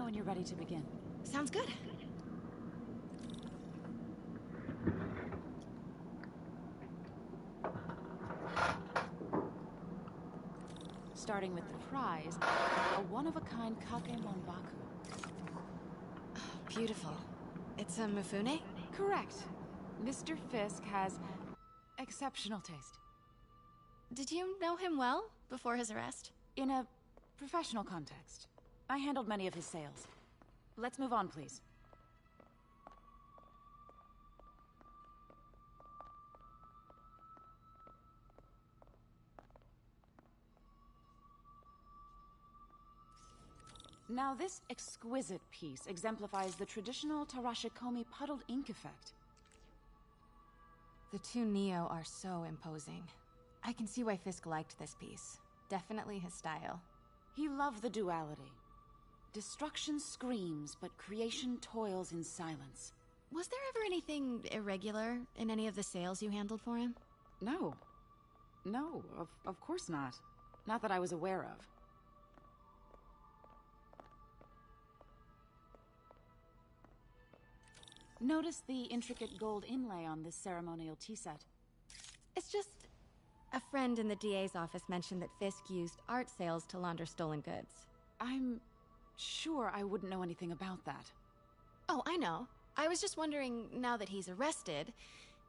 know when you're ready to begin. Sounds good. Starting with the prize, a one-of-a-kind kake monbaku. Beautiful. It's a Mifune? Correct. Mr. Fisk has exceptional taste. Did you know him well before his arrest? In a professional context, I handled many of his sales. Let's move on, please. Now, this exquisite piece exemplifies the traditional Tarashikomi puddled ink effect. The two Neo are so imposing. I can see why Fisk liked this piece. Definitely his style. He loved the duality. Destruction screams, but creation toils in silence. Was there ever anything irregular in any of the sales you handled for him? No. No, of course not. Not that I was aware of. Notice the intricate gold inlay on this ceremonial tea set. It's just... a friend in the DA's office mentioned that Fisk used art sales to launder stolen goods. I'm sure I wouldn't know anything about that. Oh, I know. I was just wondering, now that he's arrested,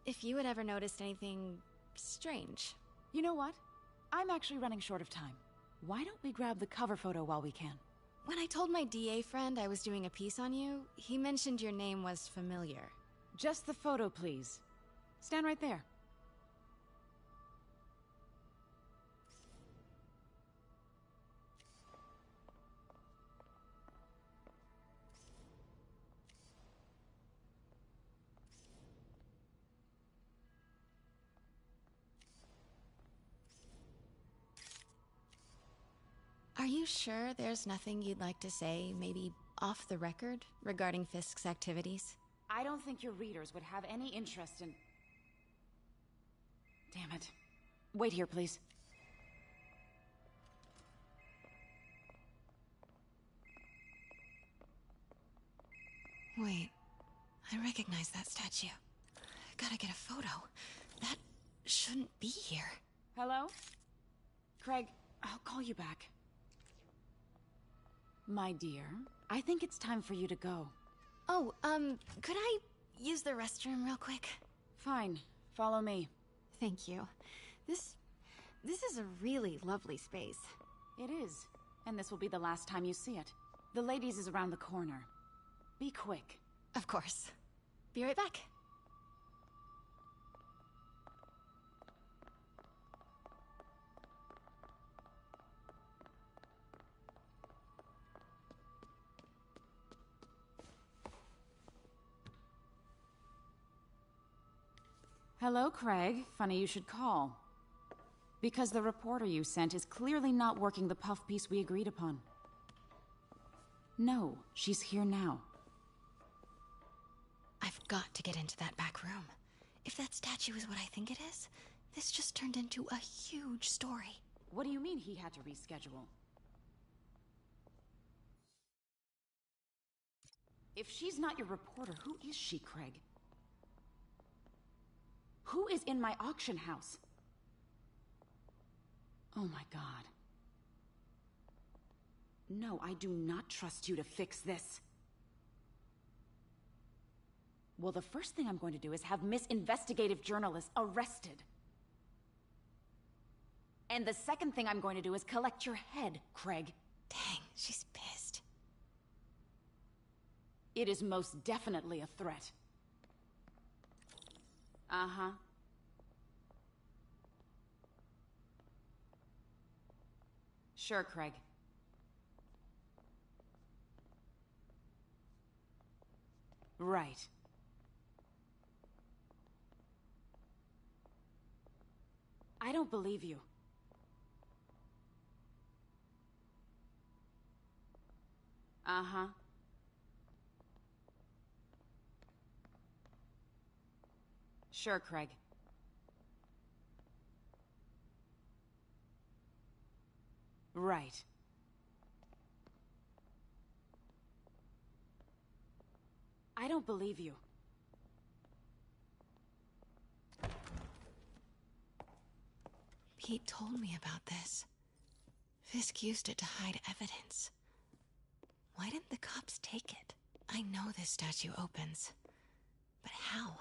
if you had ever noticed anything strange. You know what? I'm actually running short of time. Why don't we grab the cover photo while we can? When I told my DA friend I was doing a piece on you, he mentioned your name was familiar. Just the photo, please. Stand right there. Are you sure there's nothing you'd like to say, maybe off the record, regarding Fisk's activities? I don't think your readers would have any interest in... Damn it. Wait here, please. Wait, I recognize that statue. Gotta get a photo. That shouldn't be here. Hello? Craig, I'll call you back. My dear, I think it's time for you to go. Oh, could I use the restroom real quick? Fine. Follow me. Thank you. This is a really lovely space. It is. And this will be the last time you see it. The ladies is around the corner. Be quick. Of course. Be right back. Hello, Craig. Funny you should call. Because the reporter you sent is clearly not working the puff piece we agreed upon. No, she's here now. I've got to get into that back room. If that statue is what I think it is, this just turned into a huge story. What do you mean he had to reschedule? If she's not your reporter, who is she, Craig? Who is in my auction house? Oh my god. No, I do not trust you to fix this. Well, the first thing I'm going to do is have Miss Investigative Journalist arrested. And the second thing I'm going to do is collect your head, Craig. Dang, she's pissed. It is most definitely a threat. Uh-huh. Sure, Craig. Right. I don't believe you. Uh-huh. Sure, Craig. Right. I don't believe you. Pete told me about this. Fisk used it to hide evidence. Why didn't the cops take it? I know this statue opens, but how?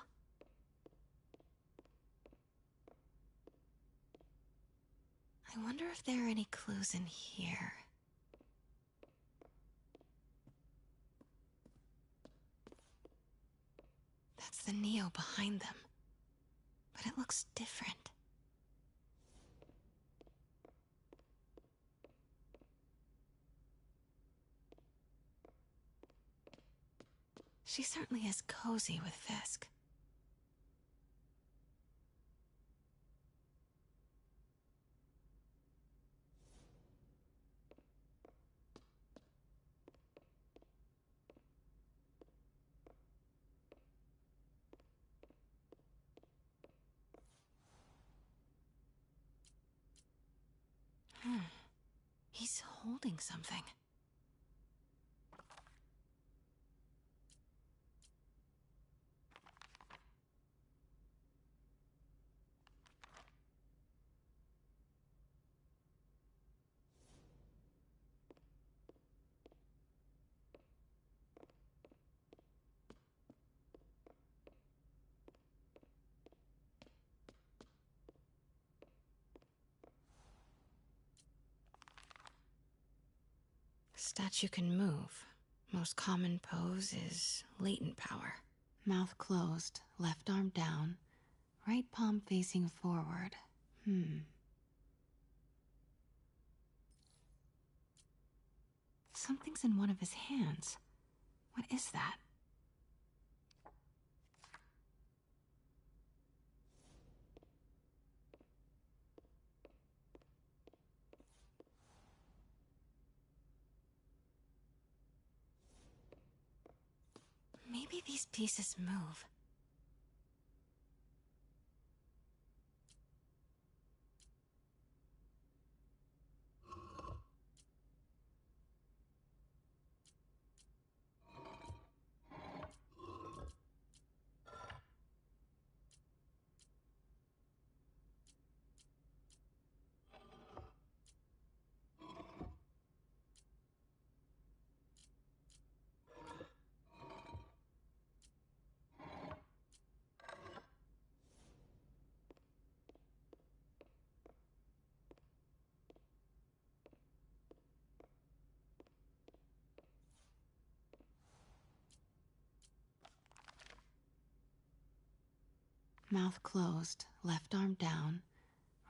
I wonder if there are any clues in here. That's the Neo behind them, but it looks different. She certainly is cozy with Fisk. He's holding something. Statue can move. Most common pose is latent power. Mouth closed, left arm down, right palm facing forward. Something's in one of his hands. What is that? Maybe these pieces move. Mouth closed, left arm down,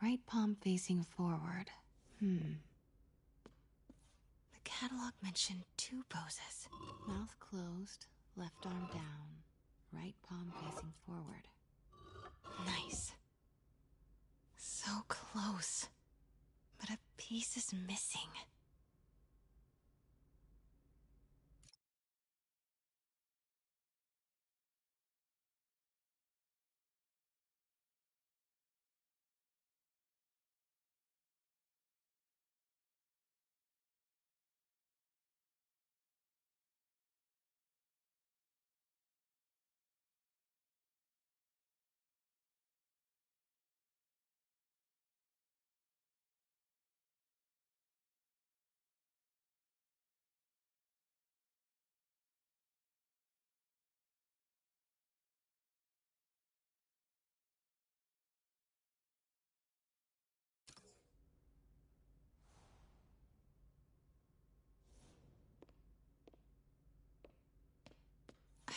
right palm facing forward. The catalog mentioned 2 poses. Mouth closed, left arm down, right palm facing forward. Nice. So close. But a piece is missing.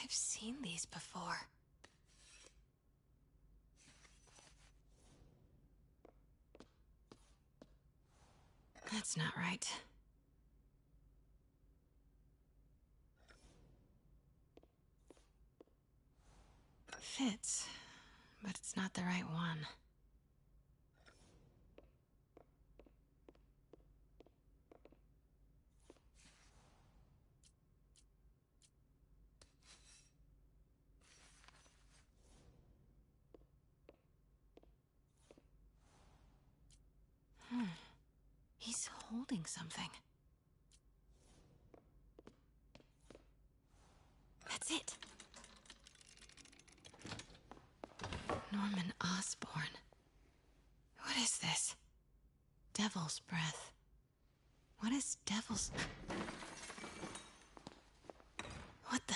I've seen these before. That's not right. Fits, but it's not the right one. He's holding something. That's it. Devil's breath. What is devil's... What the...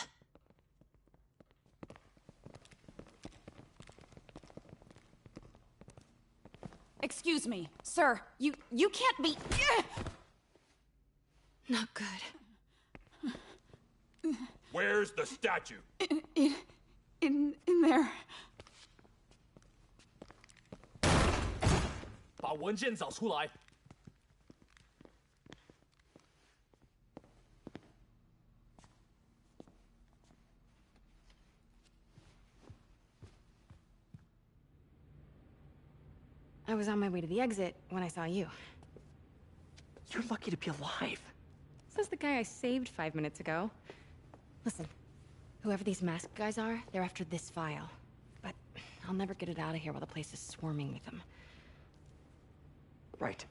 Excuse me, sir. You can't be... Not good. Where's the statue? In there. 把文件找出来。I was on my way to the exit when I saw you. You're lucky to be alive. Says the guy I saved 5 minutes ago. Listen, whoever these masked guys are, they're after this file. But I'll never get it out of here while the place is swarming with them. Right.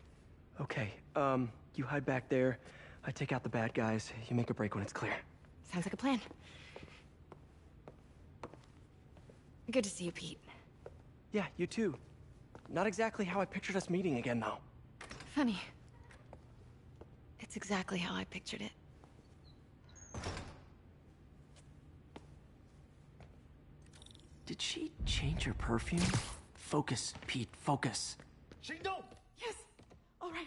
Okay, you hide back there. I take out the bad guys. You make a break when it's clear. Sounds like a plan. Good to see you, Pete. Yeah, you too. Not exactly how I pictured us meeting again, though. Funny. It's exactly how I pictured it. Did she change her perfume? Focus, Pete, focus. 行动！ Yes. All right.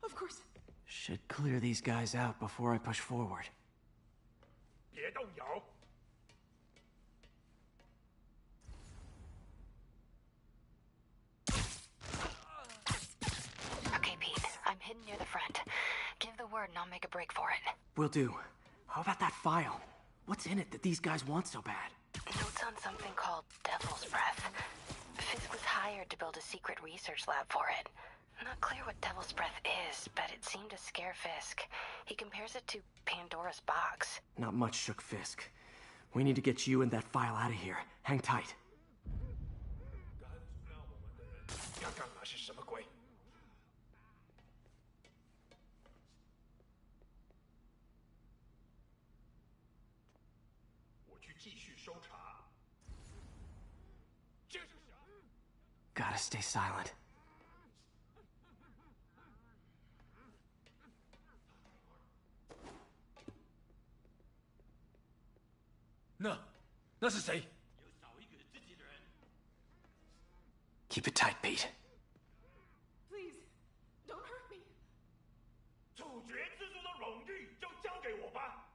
Of course. Should clear these guys out before I push forward. 别动摇。 Okay, Pete. I'm hidden near the front. Give the word and I'll make a break for it. Will do. How about that file? What's in it that these guys want so bad? Notes on something called Devil's Breath. Fisk was hired to build a secret research lab for it. Not clear what Devil's Breath is, but it seemed to scare Fisk. He compares it to Pandora's box. Not much shook Fisk. We need to get you and that file out of here. Hang tight. 刚刚那是什么鬼？ 我去继续搜查。这是啥？ Gotta stay silent. 那是谁？ Keep it tight, Pete. Please, don't hurt me. 处决蜘蛛的荣誉就交给我吧。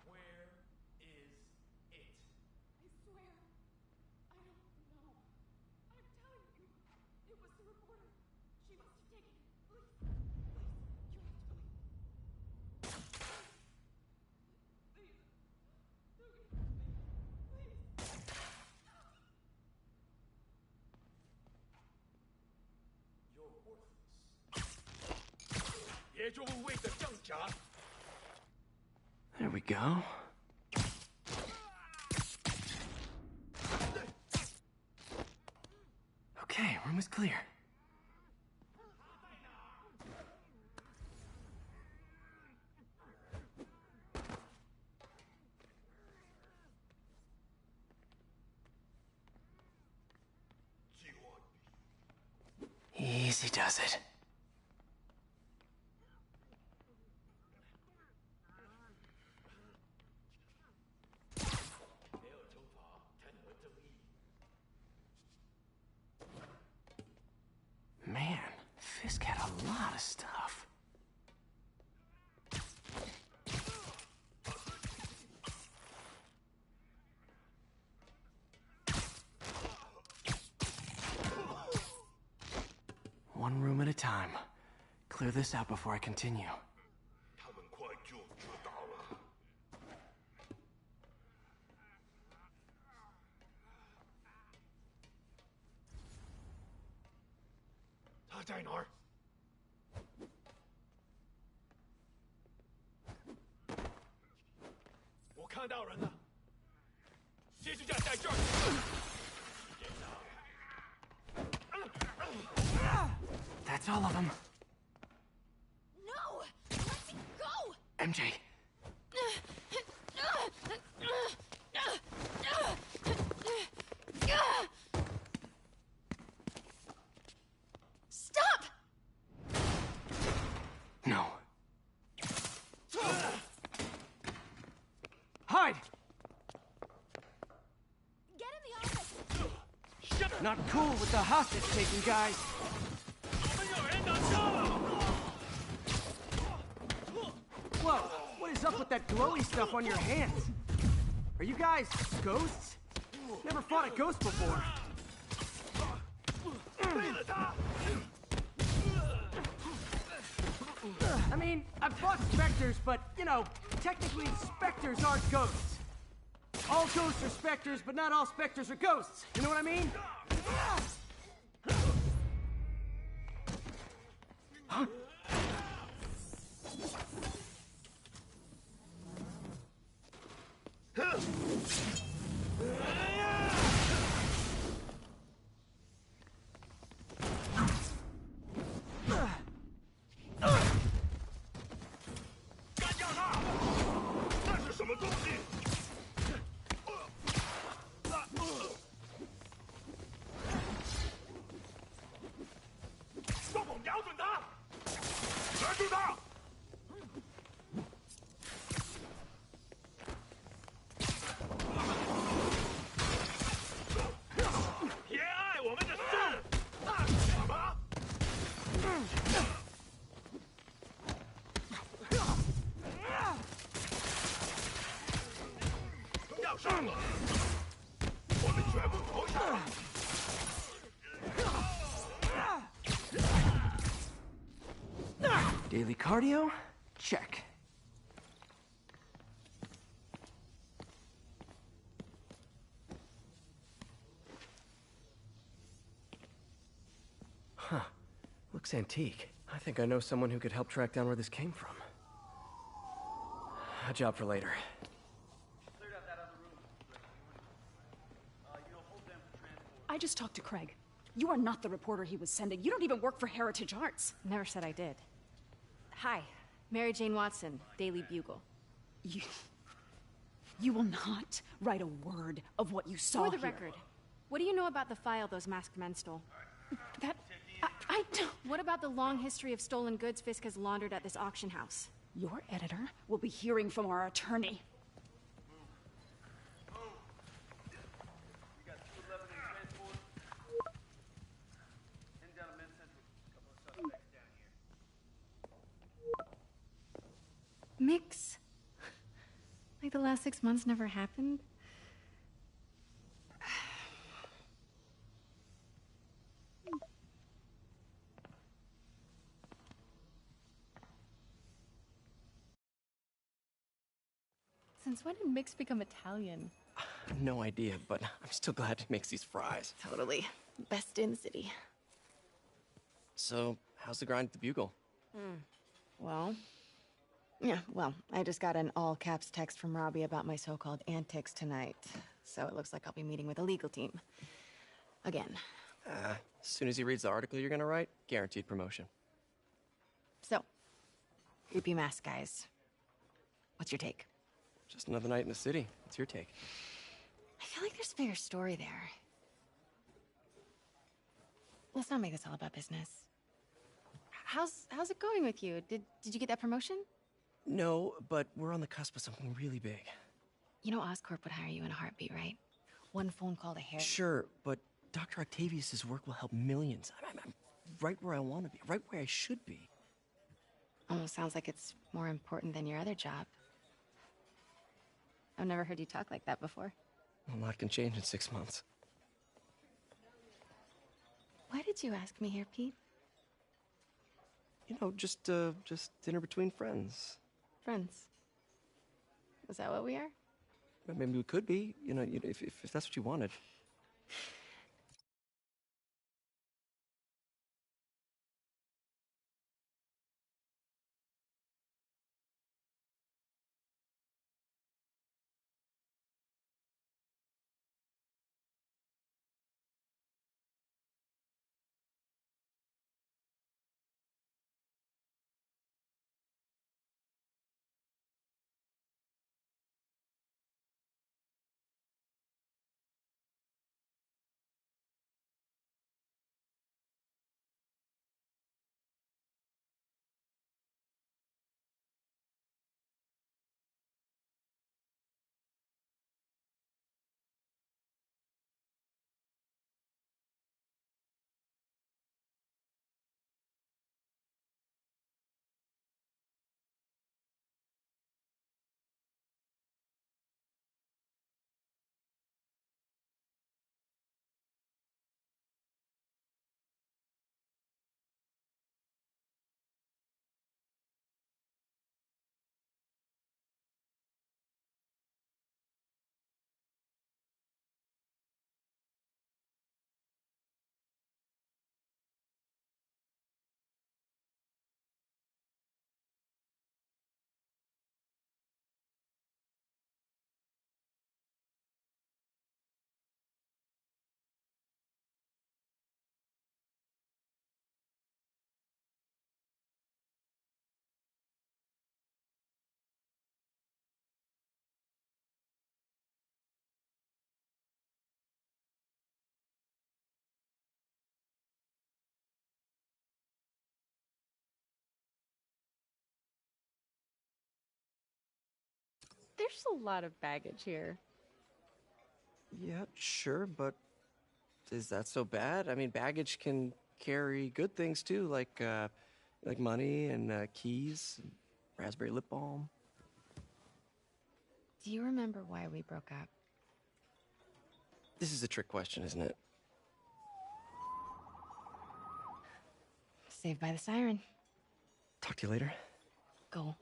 Where is it? I swear, I don't know. I'm telling you, it was the reporter. She must have taken it. Please, you have to believe. Please, do it for me. Please. 别做无谓的挣扎。 There we go. Okay, room is clear. Easy does it. Man, Fisk had a lot of stuff. One room at a time. Clear this out before I continue. 他们快就知道了。他在哪儿？我看到人了，接着架在这儿。 That's all of them. No! Let me go! MJ. Not cool with the hostage-taking guys. 我们有人拿下了！ Whoa, what is up with that glowy stuff on your hands? Are you guys ghosts? Never fought a ghost before. 废了他！ I mean, I've fought specters, but, you know, technically specters aren't ghosts. All ghosts are specters, but not all specters are ghosts. You know what I mean? Huh? Daily cardio? Check. Huh. Looks antique. I think I know someone who could help track down where this came from. A job for later. I just talked to Craig. You are not the reporter he was sending. You don't even work for Heritage Arts. Never said I did. Hi, Mary Jane Watson, Daily Bugle. You will not write a word of what you saw For the here. record, what do you know about the file those masked men stole? That... I don't... What about the long history of stolen goods Fisk has laundered at this auction house? Your editor will be hearing from our attorney. Mix? Like the last 6 months never happened? Since when did Mix become Italian? No idea, but I'm still glad to make these fries. Totally. Best in the city. So, how's the grind at the Bugle? Well, I just got an all-caps text from Robbie about my so-called antics tonight. So it looks like I'll be meeting with the legal team. Again. As soon as he reads the article you're gonna write, guaranteed promotion. So, creepy mask guys. What's your take? Just another night in the city. What's your take? I feel like there's a bigger story there. Let's not make this all about business. How's it going with you? Did you get that promotion? No, but we're on the cusp of something really big. You know Oscorp would hire you in a heartbeat, right? One phone call to Harry. Sure, but Dr. Octavius's work will help millions. I'm right where I want to be, right where I should be. Almost sounds like it's more important than your other job. I've never heard you talk like that before. A lot can change in 6 months. Why did you ask me here, Pete? You know, just dinner between friends. Friends. Is that what we are? Maybe we could be, you know, if that's what you wanted. There's a lot of baggage here. Yeah, sure, but is that so bad? I mean, baggage can carry good things too, like money and keys, and raspberry lip balm. Do you remember why we broke up? This is a trick question, isn't it? Saved by the siren. Talk to you later. Go.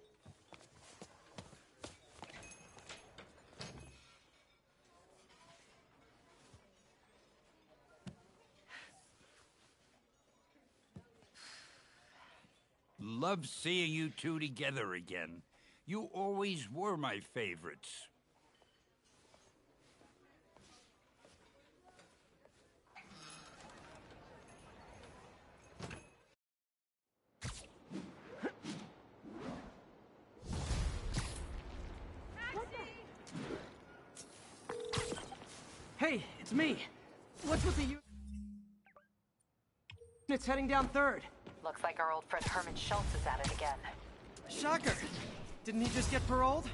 Love seeing you two together again. You always were my favorites. Hey, it's me. What's with the It's heading down 3rd. Looks like our old friend Herman Schultz is at it again. Shocker. Didn't he just get paroled?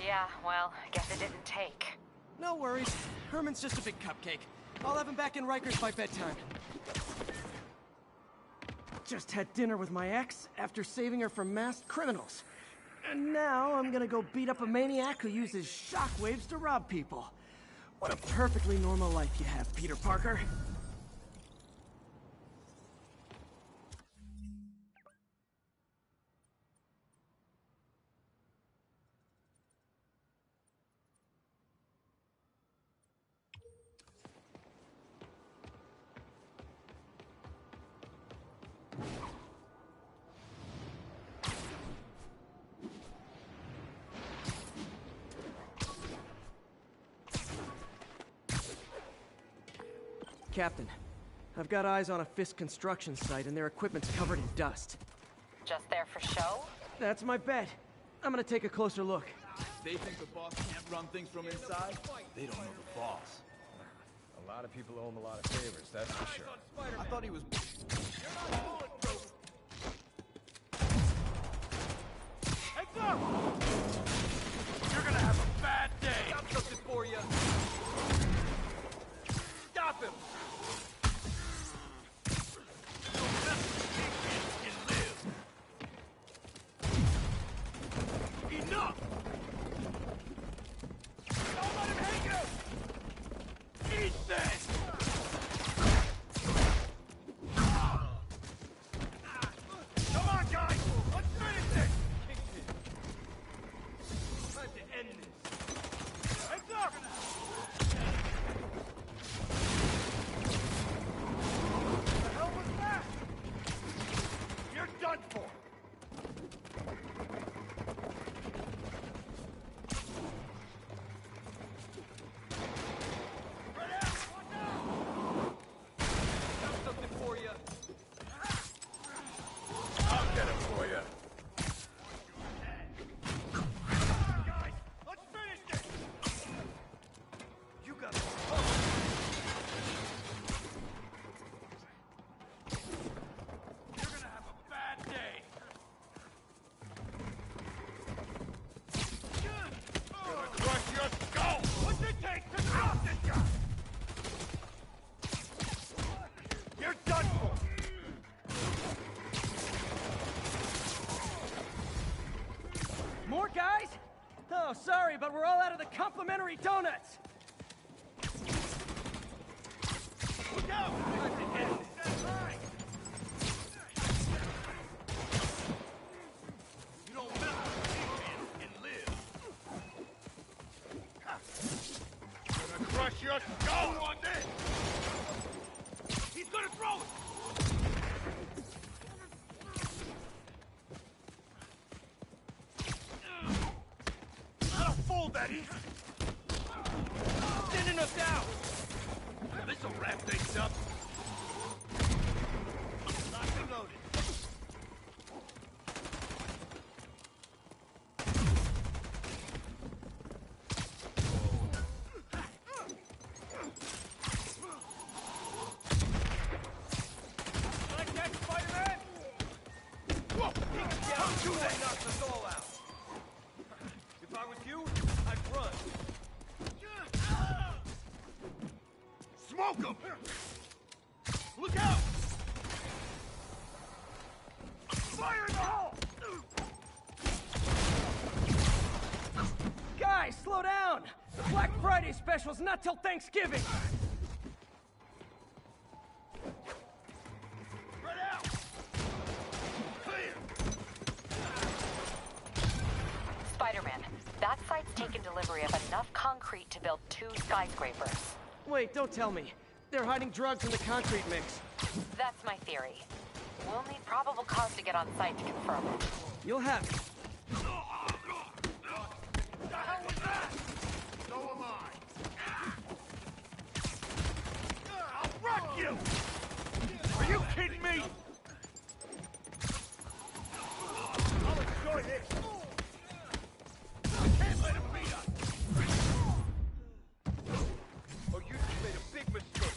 Yeah, well, I guess it didn't take. No worries. Herman's just a big cupcake. I'll have him back in Rikers by bedtime. Just had dinner with my ex after saving her from masked criminals. And now I'm gonna go beat up a maniac who uses shockwaves to rob people. What a perfectly normal life you have, Peter Parker. Captain, I've got eyes on a Fisk construction site and their equipment's covered in dust. Just there for show? That's my bet. I'm gonna take a closer look. They think the boss can't run things from inside? They don't know the boss. A lot of people owe him a lot of favors, that's for sure. I thought he was... Heads up! You're gonna have a bad day! Got something for you! Stop him! Enough! Don't let him hang you! Eat this! Come on, guys! Let's finish this! Time to end this. Heads up! What the hell was that? You're done for! More guys? Oh, sorry, but we're all out of the complimentary donuts. Look out! You don't mess with me and live. Gonna crush your skull on this! He's gonna throw it! Betty! Thinning us out! This'll wrap things up. Locked and loaded. Like that, Spider-Man? Whoa! Don't do that! Knock us all out. If I was you, Smoke him! Look out! Fire in the hole! Guys, slow down! The Black Friday special's not till Thanksgiving! Spread out! Clear! Spider-Man, that site's taken delivery of enough concrete to build 2 skyscrapers. Wait, don't tell me. They're hiding drugs in the concrete mix. That's my theory. We'll need probable cause to get on site to confirm it. You'll have it. The hell was that? So am I. I'll wreck you! Are you kidding me? I'll enjoy this. I can't let him beat us. Oh, you just made a big mistake.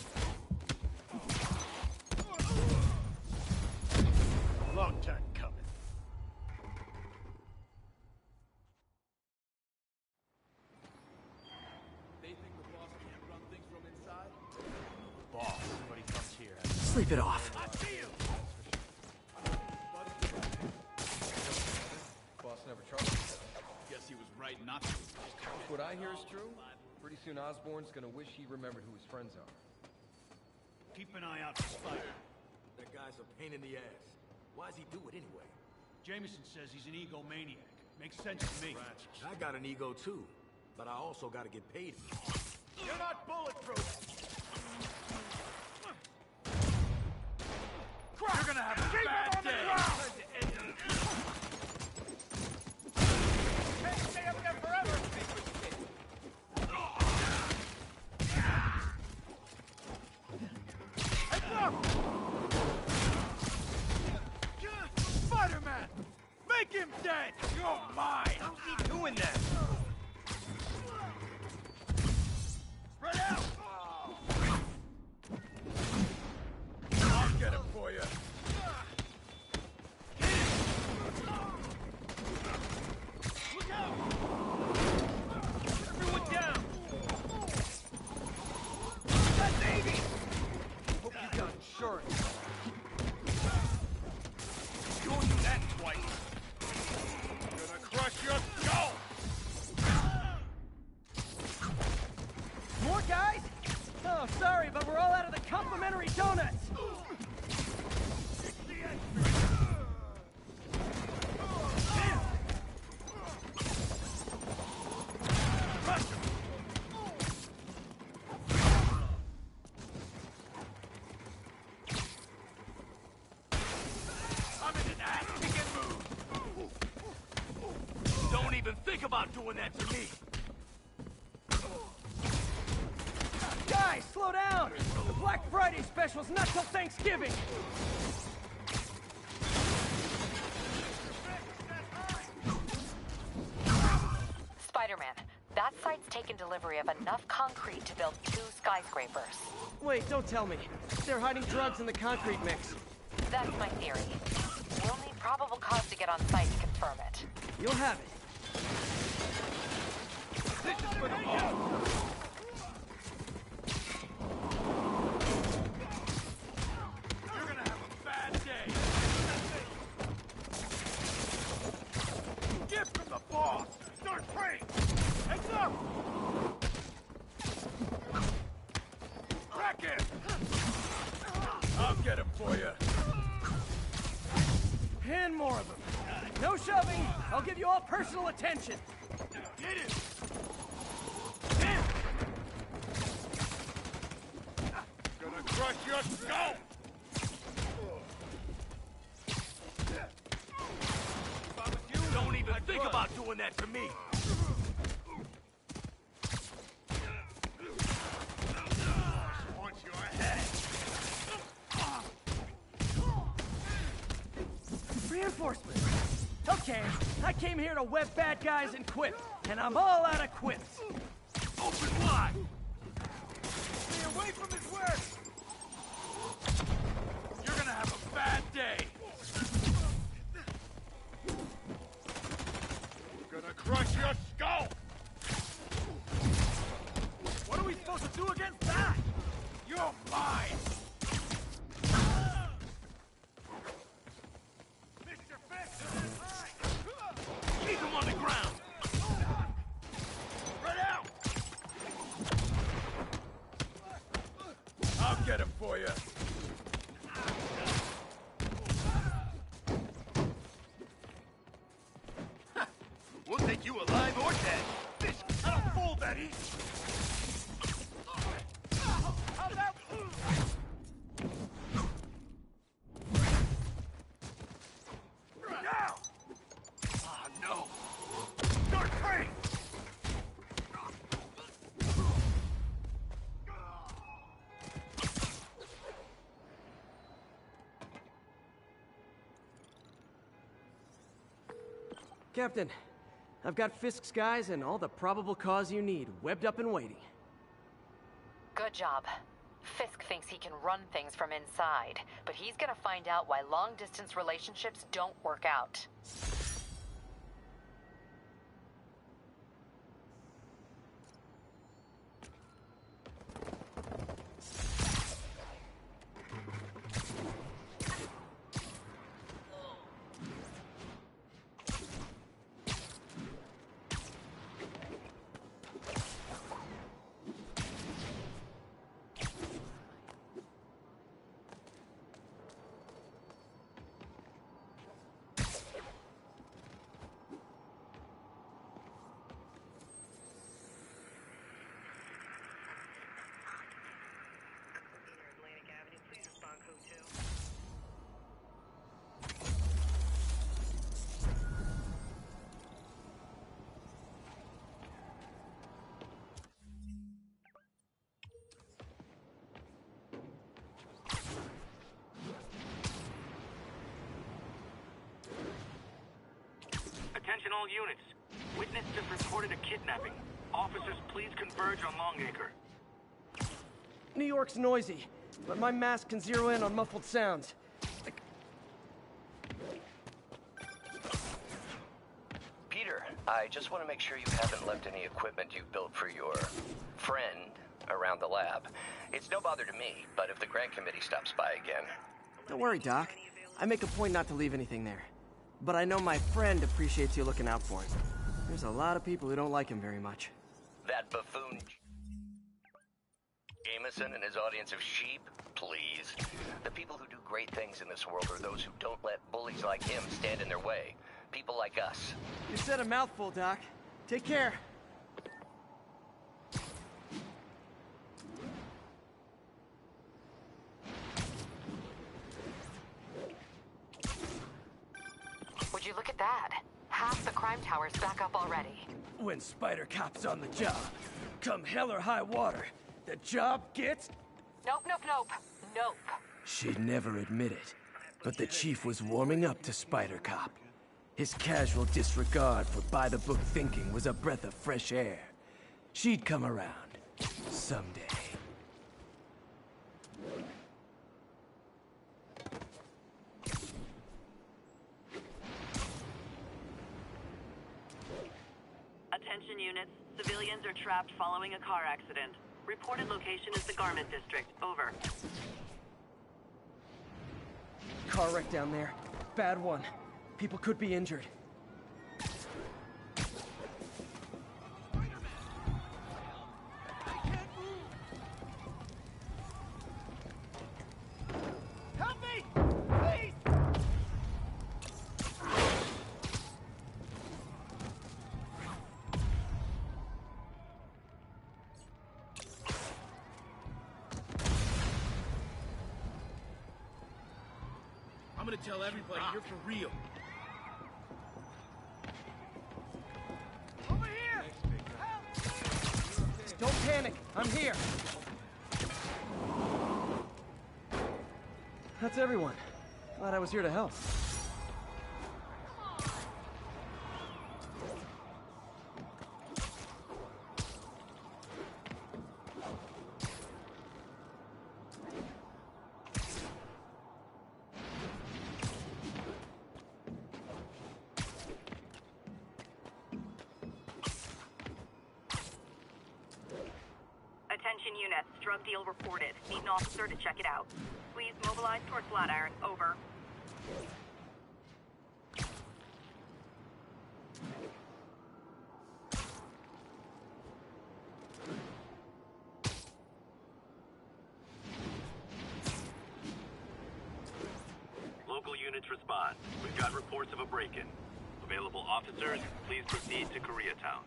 Long time coming. They think the boss can't run things from inside? Boss, somebody comes here. Sleep it off. I see you! Boss never trusted. Guess he was right not to. If what I hear is true, pretty soon Osborn's gonna wish he remembered who his friends are. Keep an eye out for Spider. That guy's a pain in the ass. Why's he do it anyway? Jameson says he's an egomaniac. Makes sense to me. I got an ego too, but I also gotta get paid. You're not bulletproof! You're gonna have a bad day! Can't stay up there forever! Heads up! Spider-Man! Make him dead! You're mine! How's he doing that? Spread out! I'll get him for you. Look out! Everyone down! That baby! Hope you got insurance. You won't do that twice. I'm gonna crush your skull! More guys? Oh, sorry, but we're all out of the complimentary donuts. I'm in an ass-kicking mood. Don't even think about doing that to me. Guys, slow down! The Black Friday special's not till Thanksgiving! Spider-Man, that site's taken delivery of enough concrete to build 2 skyscrapers. Wait, don't tell me. They're hiding drugs in the concrete mix. That's my theory. We'll need probable cause to get on site to confirm it. You'll have it. This is for the boss. You're gonna have a bad day. Gift from the boss. Start praying. Heads up. Crack him. I'll get him for you. And more of them. No shoving. I'll give you all personal attention. Get him. Gonna crush your skull. If I was you, don't even think about doing that to me. Want your head. Reinforcements. Okay, I came here to web bad guys and quip, and I'm all out of quips. Open wide. Stay away from his work. You're gonna have a bad day. Gonna crush your skull. What are we supposed to do against that? You're mine! Mr. Fisk! Keep him on the ground! Spread out! I'll get him for you. We'll take you alive or dead. Fisk, I don't fool that easy. How about... Now! Ah, no. Start praying! Captain, I've got Fisk's guys and all the probable cause you need, webbed up and waiting. Good job. Fisk thinks he can run things from inside, but he's gonna find out why long-distance relationships don't work out. Attention all units. Witness just reported a kidnapping. Officers, please converge on Longacre. New York's noisy, but my mask can zero in on muffled sounds. Peter, I just want to make sure you haven't left any equipment you've built for your friend around the lab. It's no bother to me, but if the grant committee stops by again... Don't worry, Doc. I make a point not to leave anything there. But I know my friend appreciates you looking out for him. There's a lot of people who don't like him very much. That buffoon... Jameson and his audience of sheep? Please. The people who do great things in this world are those who don't let bullies like him stand in their way. People like us. You said a mouthful, Doc. Take care. Would you look at that? Half the crime tower's back up already. When Spider Cop's on the job, come hell or high water, the job gets... Nope, nope, nope. Nope. She'd never admit it, but the chief was warming up to Spider Cop. His casual disregard for by-the-book thinking was a breath of fresh air. She'd come around. Someday. Attention units. Civilians are trapped following a car accident. Reported location is the Garment District. Over. Car wreck down there. Bad one. People could be injured. Help me! Please! I'm gonna tell everybody you're for real. Over here! Help! Don't panic. I'm here. That's everyone. Glad I was here to help. Attention units. drug deal reported. Need an officer to check it out. Please mobilize toward Flatiron. Over. Local units respond. We've got reports of a break-in. Available officers, please proceed to Koreatown.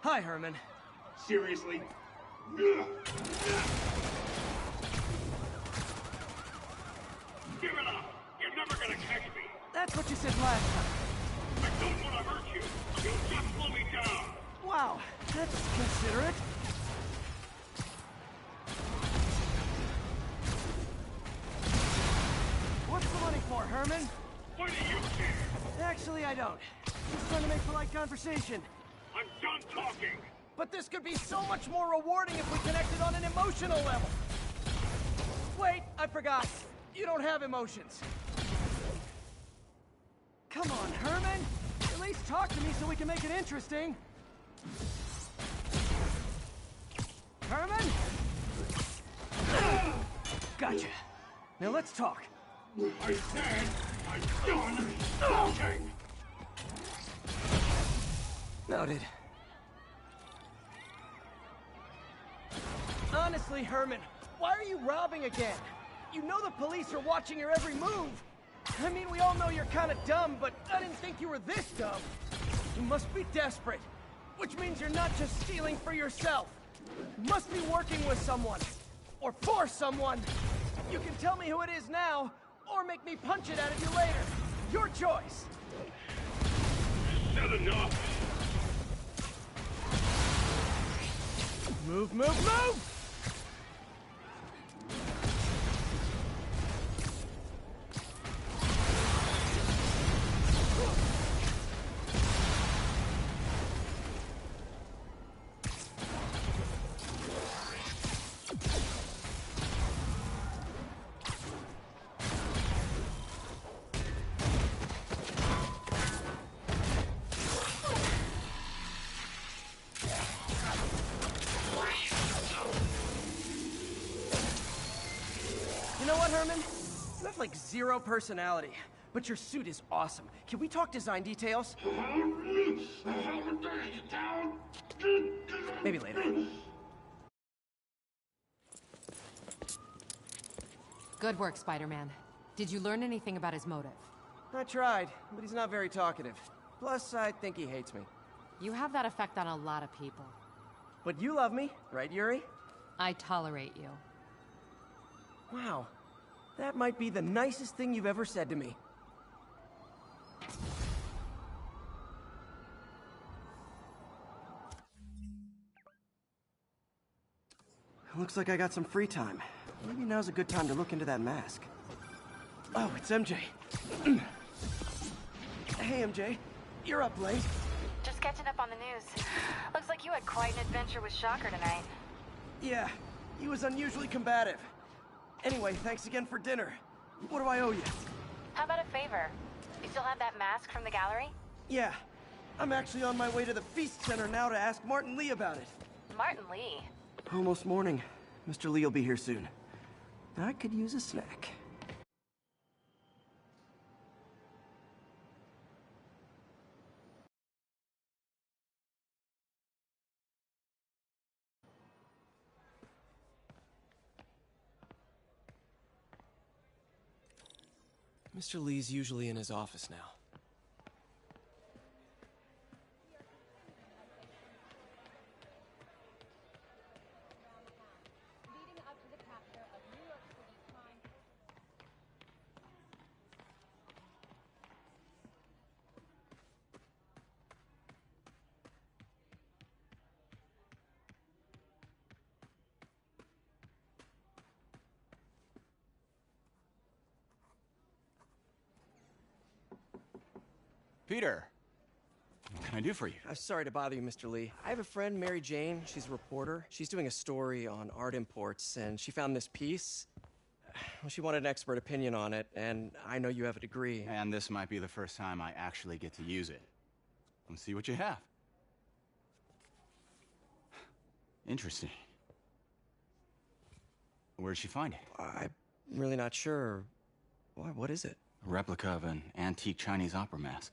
Hi, Herman. Seriously? Give it up! You're never gonna catch me! That's what you said last time. I don't want to hurt you! You'll just slow me down! Wow, that's considerate. What's the money for, Herman? What do you care? Actually, I don't. Just trying to make polite conversation. I'm done talking! But this could be so much more rewarding if we connected on an emotional level. Wait, I forgot. You don't have emotions. Come on, Herman. At least talk to me so we can make it interesting. Herman? Gotcha. Now let's talk. I said I'm done talking! Noted. Honestly, Herman, why are you robbing again? You know the police are watching your every move. I mean, we all know you're kind of dumb, but I didn't think you were this dumb. You must be desperate, which means you're not just stealing for yourself. You must be working with someone, or for someone. You can tell me who it is now, or make me punch it out of you later. Your choice. Said enough! Move, move, move! You know what, Herman? You have like zero personality, but your suit is awesome. Can we talk design details? Maybe later. Good work, Spider-Man. Did you learn anything about his motive? I tried, but he's not very talkative. Plus, I think he hates me. You have that effect on a lot of people. But you love me, right, Yuri? I tolerate you. Wow. That might be the nicest thing you've ever said to me. Looks like I got some free time. Maybe now's a good time to look into that mask. Oh, it's MJ. Hey, MJ. You're up late. Just catching up on the news. Looks like you had quite an adventure with Shocker tonight. Yeah, he was unusually combative. Anyway, thanks again for dinner. What do I owe you? How about a favor? You still have that mask from the gallery? Yeah, I'm actually on my way to the Feast Center now to ask Martin Lee about it. Martin Lee? Almost morning. Mr. Lee will be here soon. I could use a snack. Mr. Lee's usually in his office now. Peter, what can I do for you? I'm sorry to bother you, Mr. Lee. I have a friend, Mary Jane. She's a reporter. She's doing a story on art imports, and she found this piece. Well, she wanted an expert opinion on it, and I know you have a degree. And this might be the first time I actually get to use it. Let's see what you have. Interesting. Where'd she find it? I'm really not sure. Why, what is it? A replica of an antique Chinese opera mask.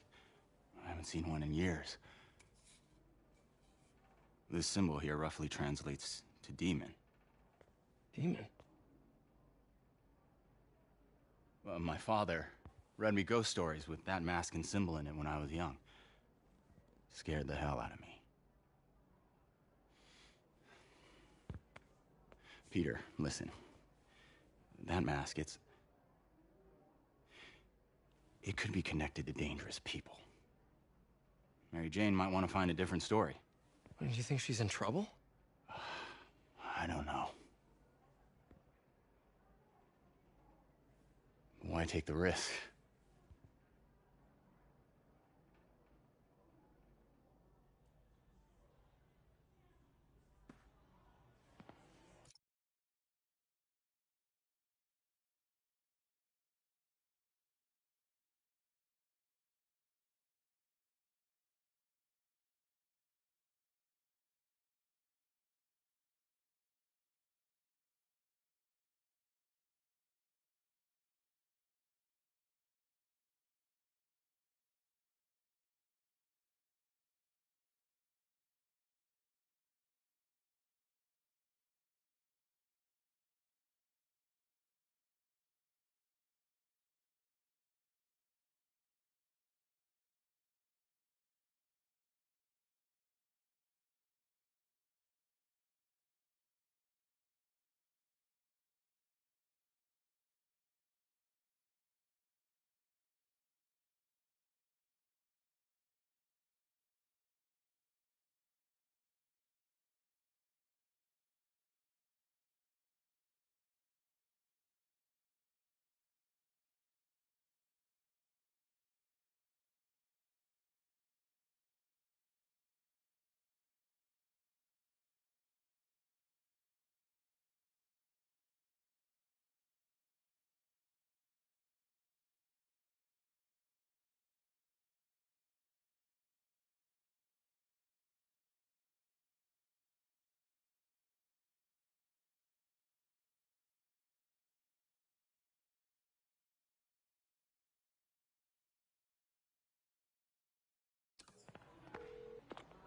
I haven't seen one in years. This symbol here roughly translates to demon. Demon? My father read me ghost stories with that mask and symbol in it when I was young. Scared the hell out of me. Peter, listen. That mask, it could be connected to dangerous people. Mary Jane might want to find a different story. Do you think she's in trouble? I don't know. Why take the risk?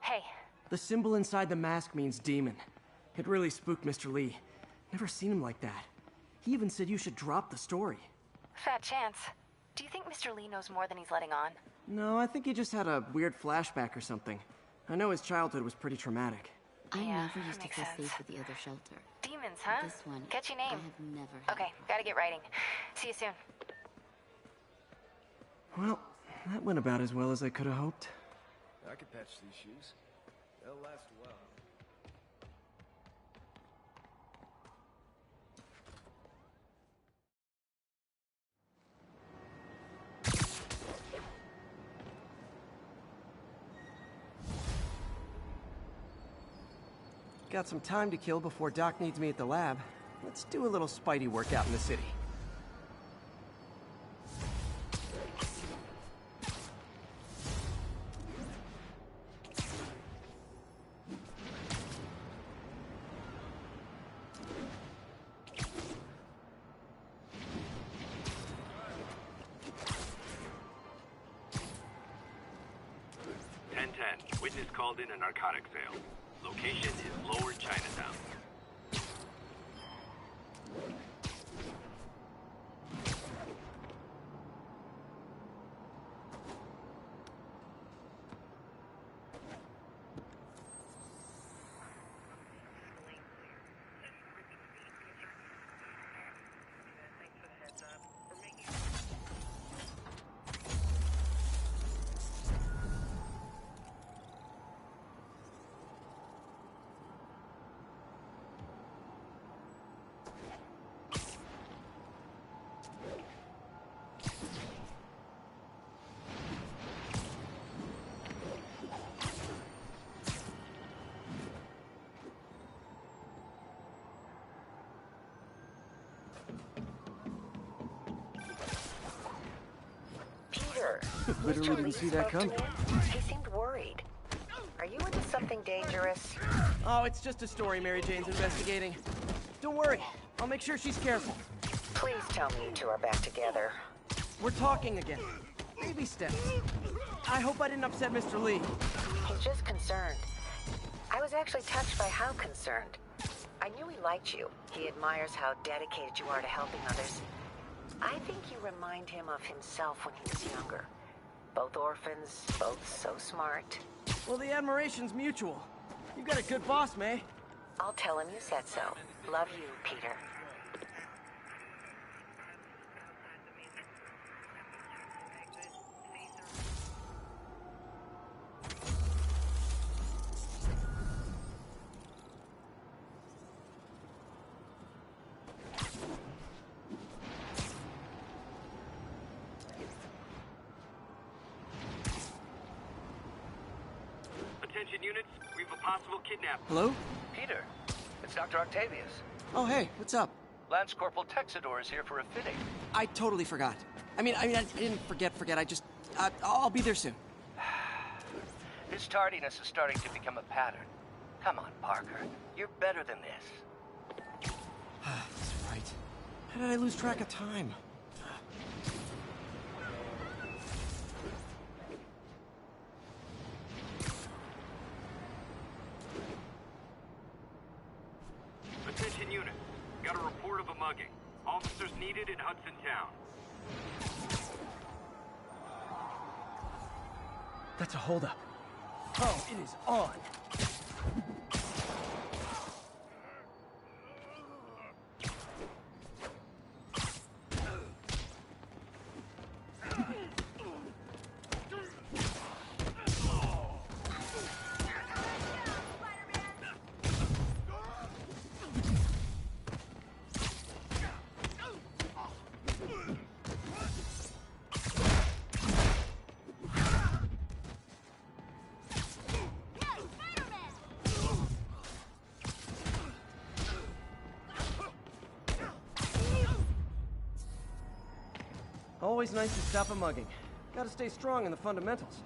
Hey. The symbol inside the mask means demon. It really spooked Mr. Lee. Never seen him like that. He even said you should drop the story. Fat chance. Do you think Mr. Lee knows more than he's letting on? No, I think he just had a weird flashback or something. I know his childhood was pretty traumatic. I Yeah, never used to makes feel sense. safe at the other shelter. Demons, huh? This one, Catchy I name. have never had. Okay, gotta get writing. See you soon. Well, that went about as well as I could have hoped. I could patch these shoes. They'll last a while. Got some time to kill before Doc needs me at the lab. Let's do a little Spidey workout in the city. Witness called in a narcotic sale. Location is Lower Chinatown. Literally didn't see that coming. He seemed worried. Are you into something dangerous? Oh, it's just a story Mary Jane's investigating. Don't worry, I'll make sure she's careful. Please tell me you two are back together. We're talking again. Baby steps. I hope I didn't upset Mr. Lee. He's just concerned. I was actually touched by how concerned. I knew he liked you. He admires how dedicated you are to helping others. I think you remind him of himself when he was younger. Both orphans, both so smart. Well, the admiration's mutual. You've got a good boss, May. I'll tell him you said so. Love you, Peter. Attention units, we have a possible kidnapping. Hello? Peter, it's Dr. Octavius. Oh, hey, what's up? Lance Corporal Texador is here for a fitting. I totally forgot. I didn't forget. I just, I'll be there soon. His tardiness is starting to become a pattern. Come on, Parker. You're better than this. That's right. How did I lose track of time? Attention units, got a report of a mugging. Officers needed in Hudson Town. That's a holdup. Oh, it is on. Always nice to stop a mugging. Gotta stay strong in the fundamentals.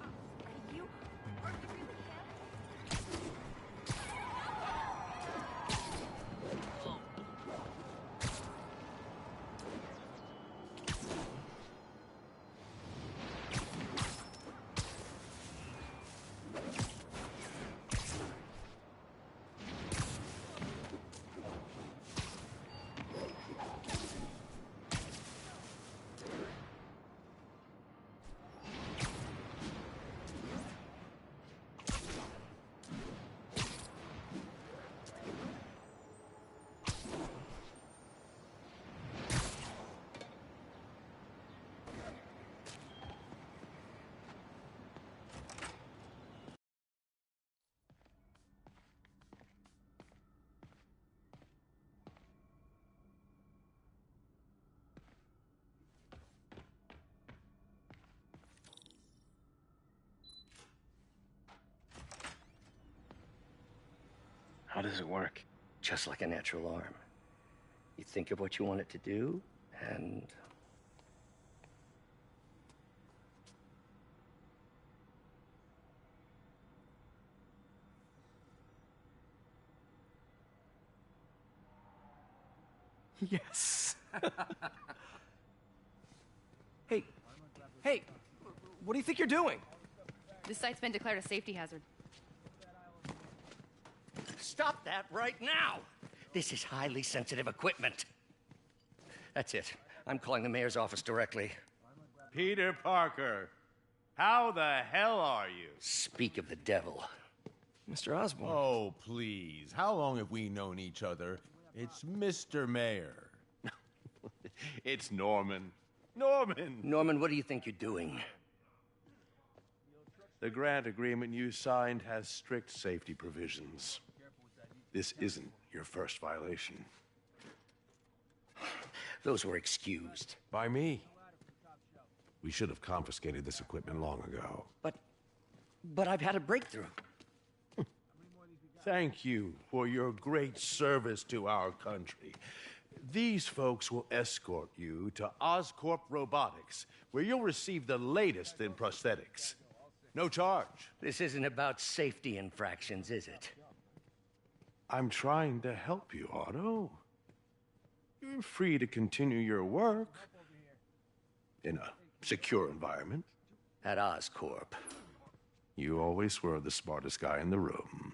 How does it work? Just like a natural arm. You think of what you want it to do, and... Yes. Hey, what do you think you're doing? This site's been declared a safety hazard. Stop that right now! This is highly sensitive equipment. That's it. I'm calling the mayor's office directly. Peter Parker, how the hell are you? Speak of the devil. Mr. Osborn. Oh, please. How long have we known each other? It's Mr. Mayor. It's Norman. Norman! Norman, what do you think you're doing? The grant agreement you signed has strict safety provisions. This isn't your first violation. Those were excused. By me. We should have confiscated this equipment long ago. But I've had a breakthrough. Thank you for your great service to our country. These folks will escort you to Oscorp Robotics, where you'll receive the latest in prosthetics. No charge. This isn't about safety infractions, is it? I'm trying to help you, Otto. You're free to continue your work in a secure environment. At Oscorp. You always were the smartest guy in the room.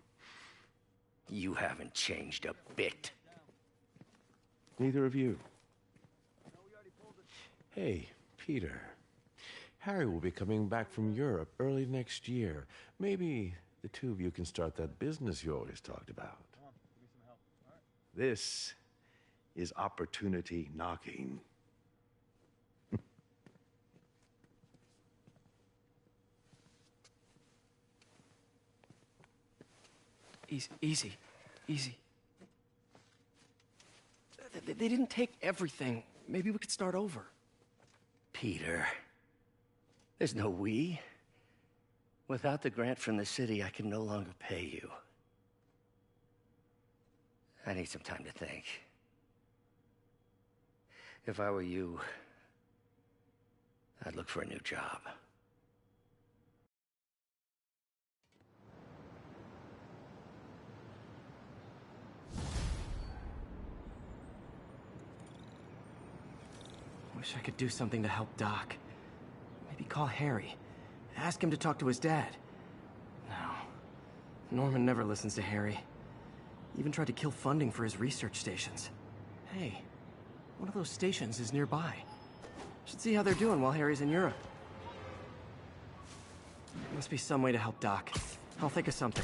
You haven't changed a bit. Neither of you. Hey, Peter. Harry will be coming back from Europe early next year. Maybe the two of you can start that business you always talked about. This is opportunity knocking. Easy. They didn't take everything. Maybe we could start over. Peter, there's no we. Without the grant from the city, I can no longer pay you. I need some time to think. If I were you, I'd look for a new job. Wish I could do something to help Doc. Maybe call Harry. Ask him to talk to his dad. No. Norman never listens to Harry. Even tried to kill funding for his research stations. Hey, one of those stations is nearby. Should see how they're doing while Harry's in Europe. Must be some way to help Doc. I'll think of something.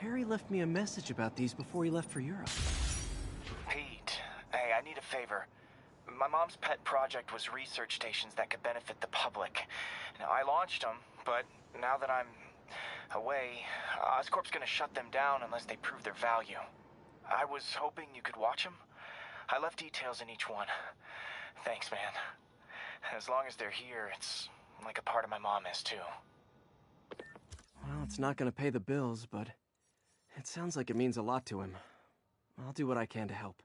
Harry left me a message about these before he left for Europe. Pete, hey, I need a favor. My mom's pet project was research stations that could benefit the public. Now, I launched them, but now that I'm away, Oscorp's gonna shut them down unless they prove their value. I was hoping you could watch them. I left details in each one. Thanks, man. As long as they're here, it's like a part of my mom is, too. Well, it's not gonna pay the bills, but it sounds like it means a lot to him. I'll do what I can to help.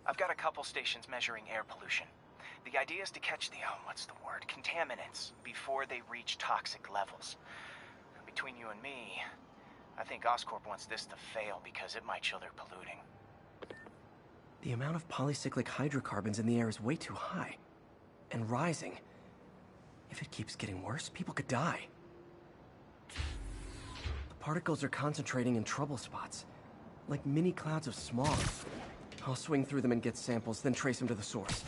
I've got a couple stations measuring air pollution. The idea is to catch the, contaminants before they reach toxic levels. Between you and me, I think Oscorp wants this to fail because it might show they're polluting. The amount of polycyclic hydrocarbons in the air is way too high. And rising. If it keeps getting worse, people could die. The particles are concentrating in trouble spots, like mini clouds of smog. I'll swing through them and get samples, then trace them to the source.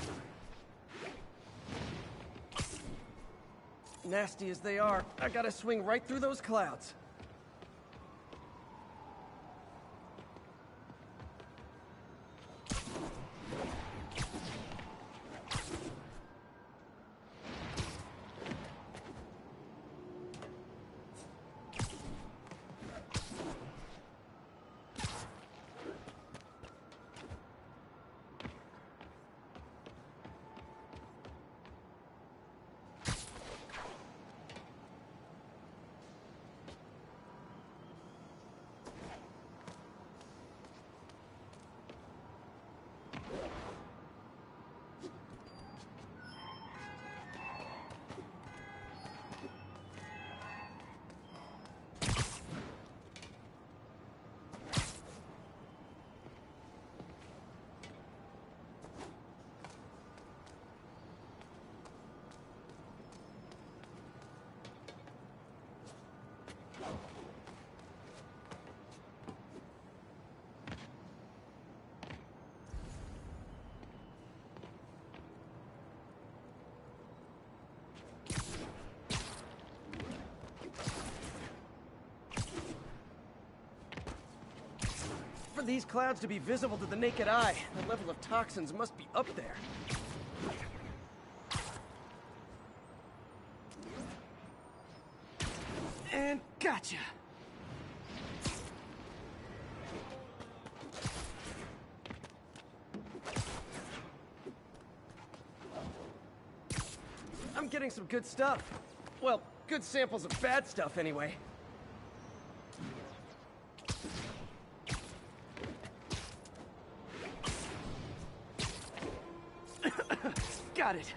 Nasty as they are, I gotta swing right through those clouds. For these clouds to be visible to the naked eye, the level of toxins must be up there. And gotcha! I'm getting some good stuff. Well, good samples of bad stuff anyway. Got it.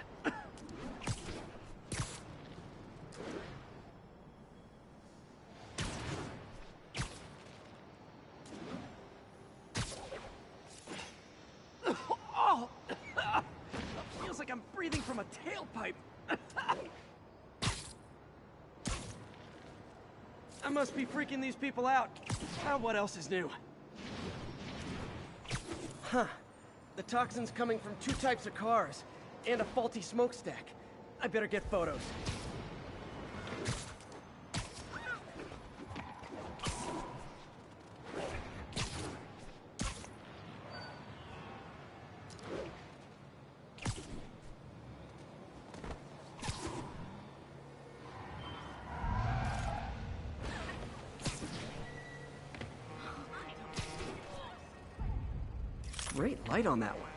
Oh! Feels like I'm breathing from a tailpipe. I must be freaking these people out. What else is new? Huh. The toxin's coming from 2 types of cars. And a faulty smokestack. I better get photos. Great light on that one.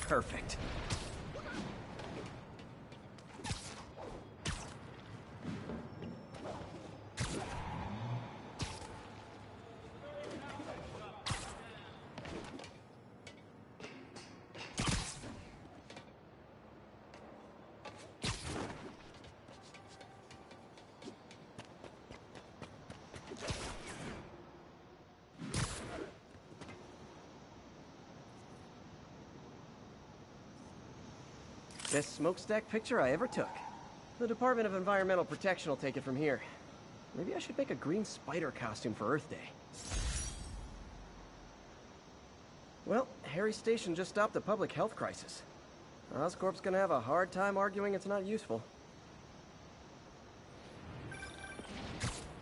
Perfect. Best smokestack picture I ever took. The Department of Environmental Protection will take it from here. Maybe I should make a green spider costume for Earth Day. Well, Harry Station just stopped a public health crisis. Oscorp's gonna have a hard time arguing it's not useful.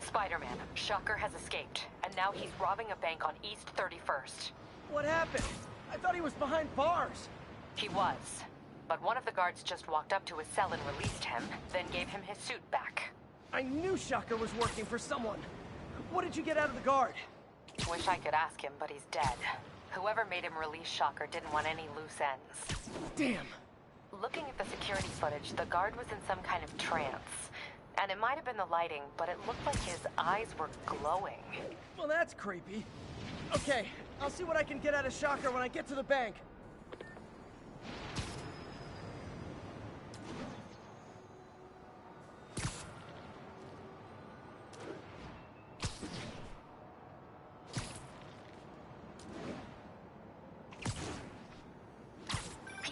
Spider-Man, Shocker has escaped, and now he's robbing a bank on East 31st. What happened? I thought he was behind bars. He was. But one of the guards just walked up to his cell and released him, then gave him his suit back. I knew Shocker was working for someone. What did you get out of the guard? Wish I could ask him, but he's dead. Whoever made him release Shocker didn't want any loose ends. Damn. Looking at the security footage, the guard was in some kind of trance. And it might have been the lighting, but it looked like his eyes were glowing. Well, that's creepy. Okay, I'll see what I can get out of Shocker when I get to the bank.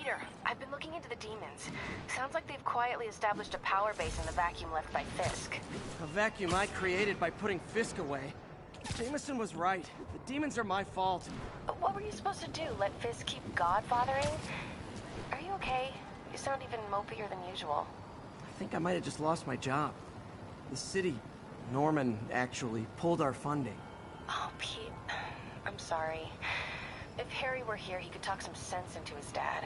Peter, I've been looking into the demons. Sounds like they've quietly established a power base in the vacuum left by Fisk. A vacuum I created by putting Fisk away. Jameson was right. The demons are my fault. But what were you supposed to do? Let Fisk keep godfathering? Are you okay? You sound even mopier than usual. I think I might have just lost my job. The city, Norman, actually pulled our funding. Oh, Pete. I'm sorry. If Harry were here, he could talk some sense into his dad.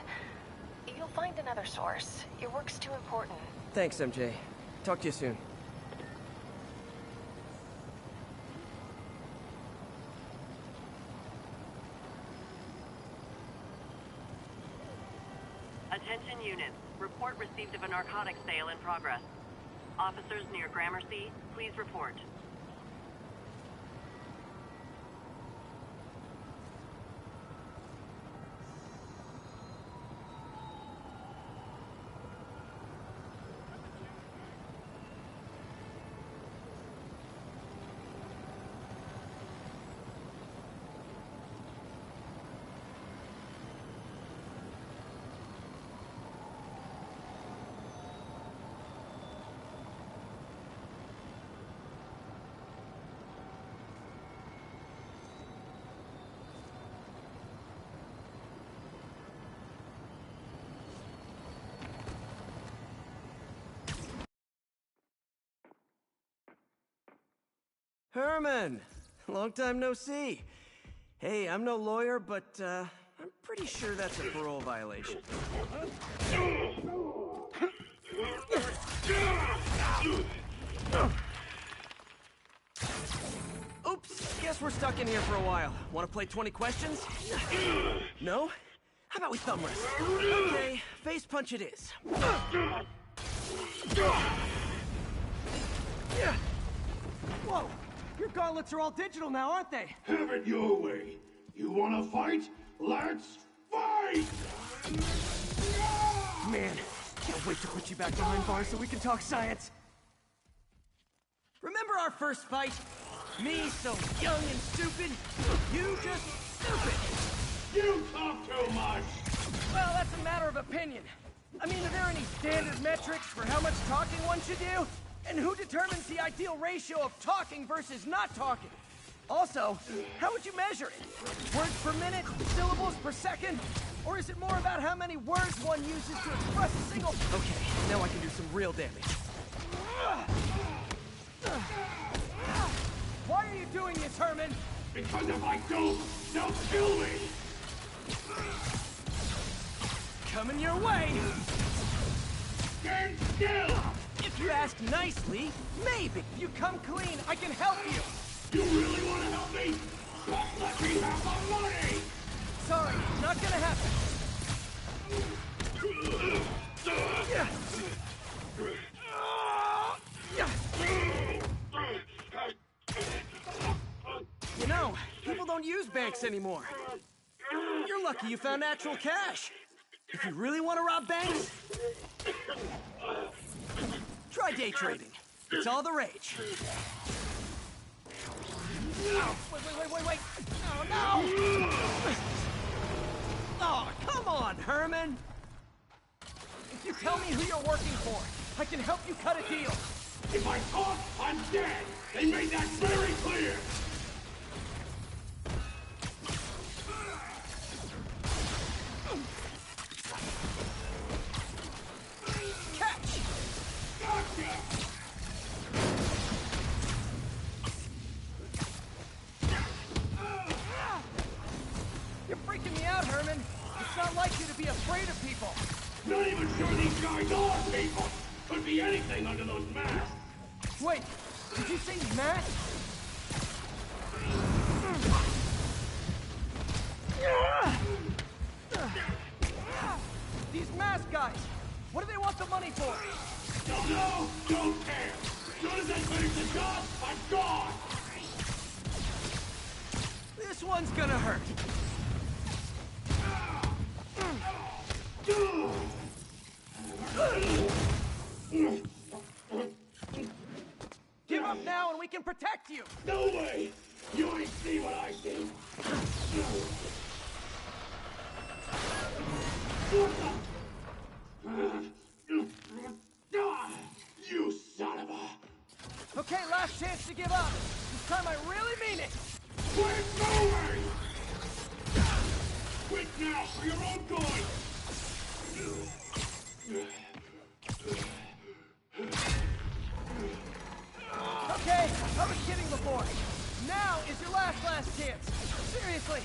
You'll find another source. Your work's too important. Thanks, MJ. Talk to you soon. Attention units. Report received of a narcotics sale in progress. Officers near Gramercy, please report. Herman! Long time no see. Hey, I'm no lawyer, but I'm pretty sure that's a parole violation. Oops, guess we're stuck in here for a while. Want to play 20 questions? No? How about we thumb wrestle? Okay, face punch it is. Whoa! Your gauntlets are all digital now, aren't they? Have it your way. You wanna fight? Let's fight! Man, can't wait to put you back behind bars so we can talk science. Remember our first fight? Me so young and stupid, you just stupid. You talk too much! Well, that's a matter of opinion. I mean, are there any standard metrics for how much talking one should do? And who determines the ideal ratio of talking versus not talking? Also, how would you measure it? Words per minute? Syllables per second? Or is it more about how many words one uses to express a single... Okay, now I can do some real damage. Why are you doing this, Herman? Because if I don't, they'll kill me! Coming your way! Stand still! If you ask nicely, maybe. You come clean, I can help you! You really want to help me? Just let me have my money! Sorry, not gonna happen. You know, people don't use banks anymore. You're lucky you found actual cash. If you really want to rob banks, try day trading. It's all the rage. Oh, wait. Oh, no! Oh, come on, Herman! If you tell me who you're working for, I can help you cut a deal. If I talk, I'm dead! They made that very clear! Catch! Gotcha! You're freaking me out, Herman. It's not like you to be afraid of people. Not even sure these guys are people! Could be anything under those masks! Wait, did you say masks? These mask guys, what do they want the money for? Don't know, don't care! As soon as I finish the job, I'm gone! This one's gonna hurt. Give up now and we can protect you! No way! You ain't see what I see! What the time I really mean it! We're going! Quit now for your own good! Okay, I was kidding before. Now is your last chance. Seriously.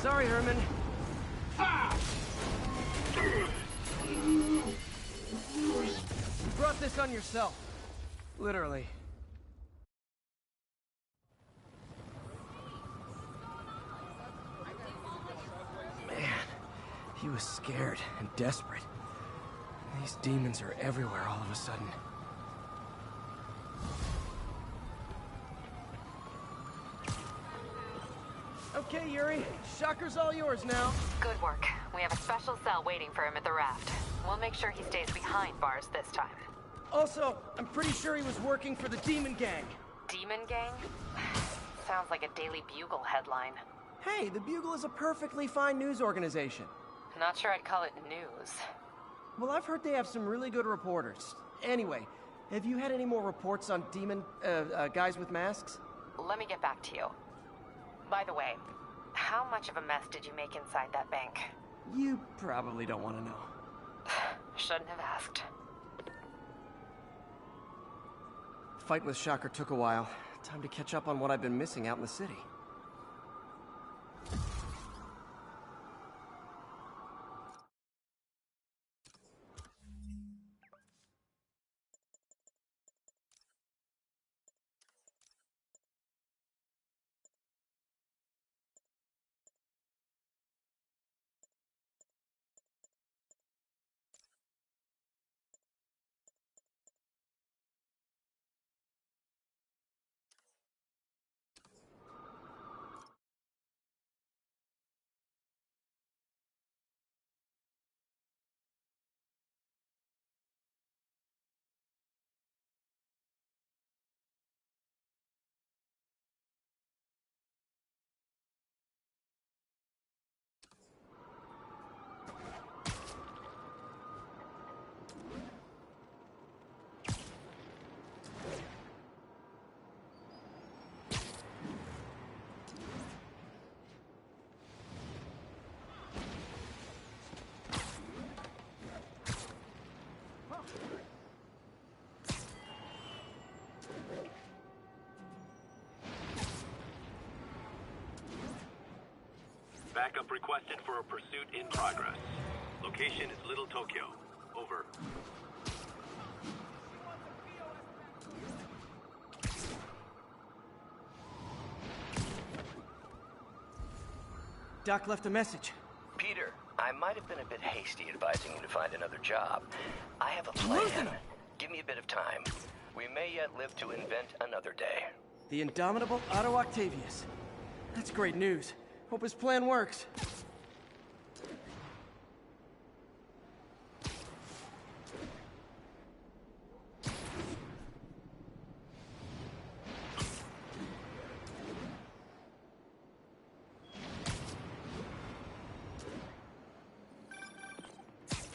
Sorry, Herman. You brought this on yourself. Literally. He was scared and desperate. These demons are everywhere all of a sudden. Okay, Yuri. Shocker's all yours now. Good work. We have a special cell waiting for him at the raft. We'll make sure he stays behind bars this time. Also, I'm pretty sure he was working for the Demon Gang. Demon Gang? Sounds like a Daily Bugle headline. Hey, the Bugle is a perfectly fine news organization. Not sure I'd call it news. Well, I've heard they have some really good reporters. Anyway, have you had any more reports on demon, guys with masks? Let me get back to you. By the way, how much of a mess did you make inside that bank? You probably don't want to know. Shouldn't have asked. Fight with Shocker took a while. Time to catch up on what I've been missing out in the city. Backup requested for a pursuit in progress. Location is Little Tokyo. Over. Doc left a message. Peter, I might have been a bit hasty advising you to find another job. I have a plan. Give me a bit of time. We may yet live to invent another day. The indomitable Otto Octavius. That's great news. Hope his plan works.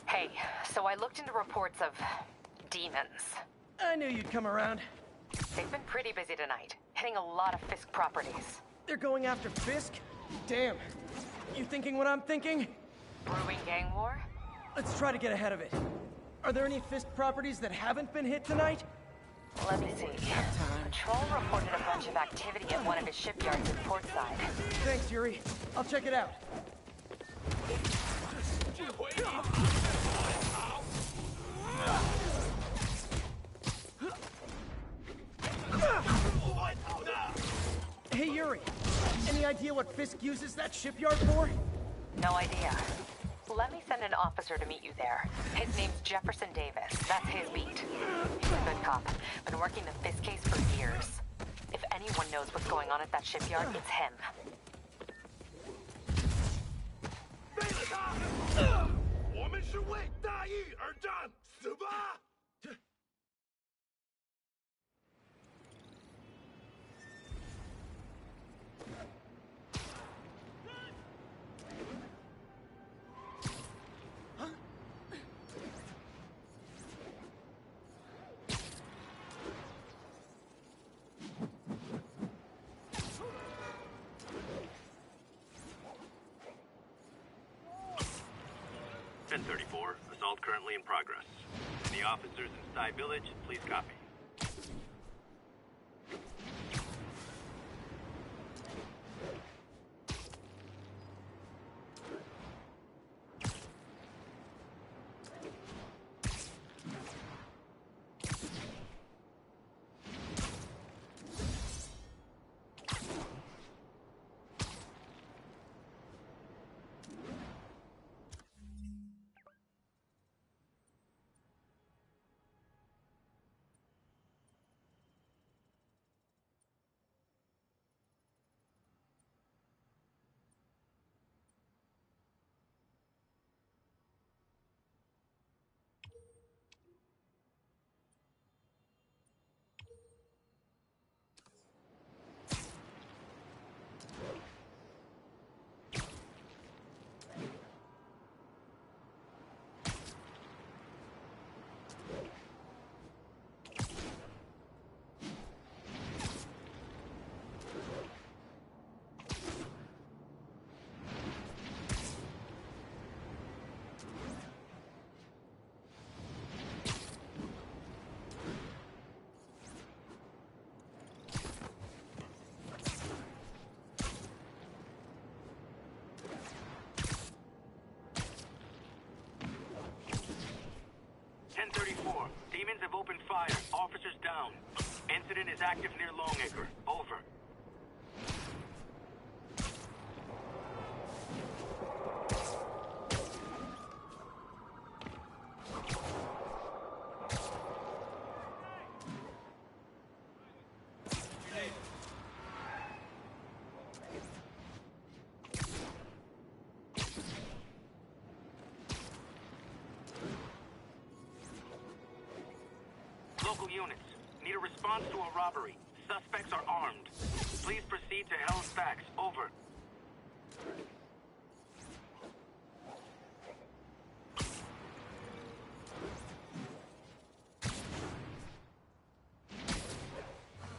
Hey, so I looked into reports of demons. I knew you'd come around. They've been pretty busy tonight, hitting a lot of Fisk properties. They're going after Fisk? Damn. You thinking what I'm thinking? Brewing gang war? Let's try to get ahead of it. Are there any Fisk properties that haven't been hit tonight? Let me see. Patrol reported a bunch of activity at one of his shipyards in Portside. Thanks, Yuri. I'll check it out. Hey, Yuri. Any idea what Fisk uses that shipyard for? No idea. Let me send an officer to meet you there. His name's Jefferson Davis. That's his beat. He's a good cop. Been working the Fisk case for years. If anyone knows what's going on at that shipyard, it's him. 我们是为大义而战，死吧！ 1034, assault currently in progress. Any officers in Sty Village, please copy. Demons have opened fire. Officers down. Incident is active near Longacre. Over. Local units, need a response to a robbery. Suspects are armed. Please proceed to Hell's Backs. Over.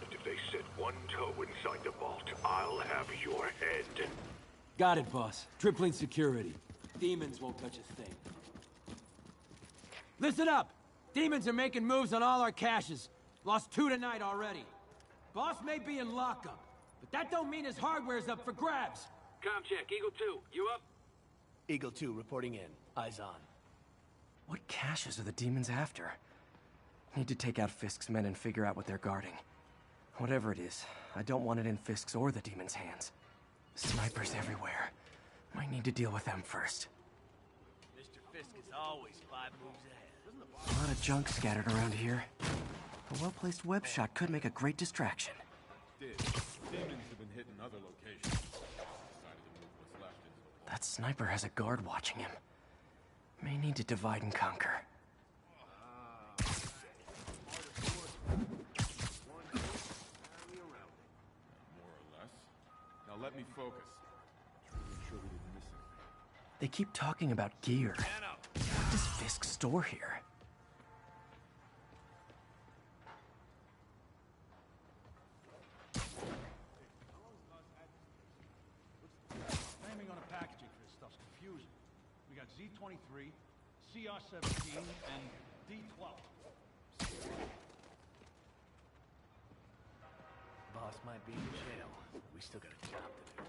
And if they set one toe inside the vault, I'll have your head. Got it, boss. Tripling security. Demons won't touch a thing. Listen up! Demons are making moves on all our caches. Lost 2 tonight already. Boss may be in lockup, but that don't mean his hardware's up for grabs. Com check, Eagle 2, you up? Eagle 2 reporting in. Eyes on. What caches are the demons after? Need to take out Fisk's men and figure out what they're guarding. Whatever it is, I don't want it in Fisk's or the demons' hands. Snipers everywhere. Might need to deal with them first. Mr. Fisk is always 5 moves ahead. A lot of junk scattered around here. A well-placed web shot could make a great distraction. Demons have been hitting other locations. Decided to move what's left into That sniper has a guard watching him. May need to divide and conquer. more or less. Now let me focus. Make sure we didn't miss anything. They keep talking about gear. What does Fisk store here? Naming on a packaging for this stuff's confusing. We got Z23, CR17, and D12. Boss might be in jail. We still got a job to do.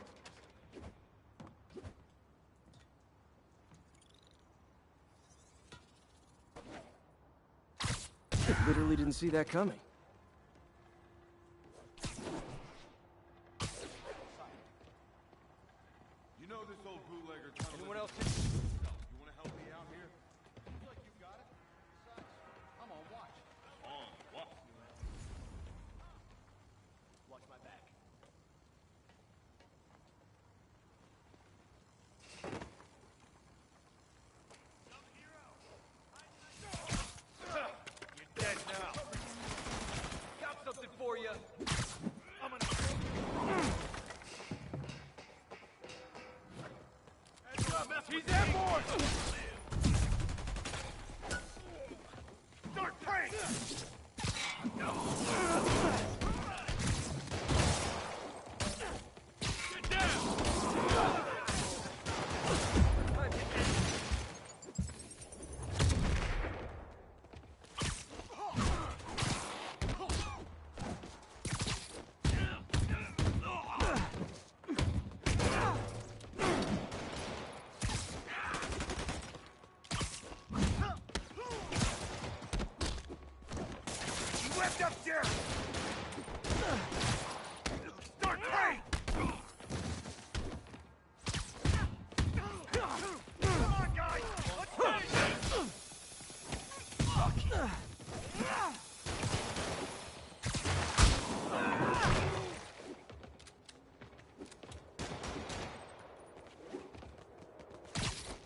I literally didn't see that coming. You know this old bootlegger tunnel. Anyone else? You want to help me out here? I feel like you got it. Besides, I'm on watch. On what? Watch my back. You're dead now. Step there! Start playing! Come on, guys! Let's finish it!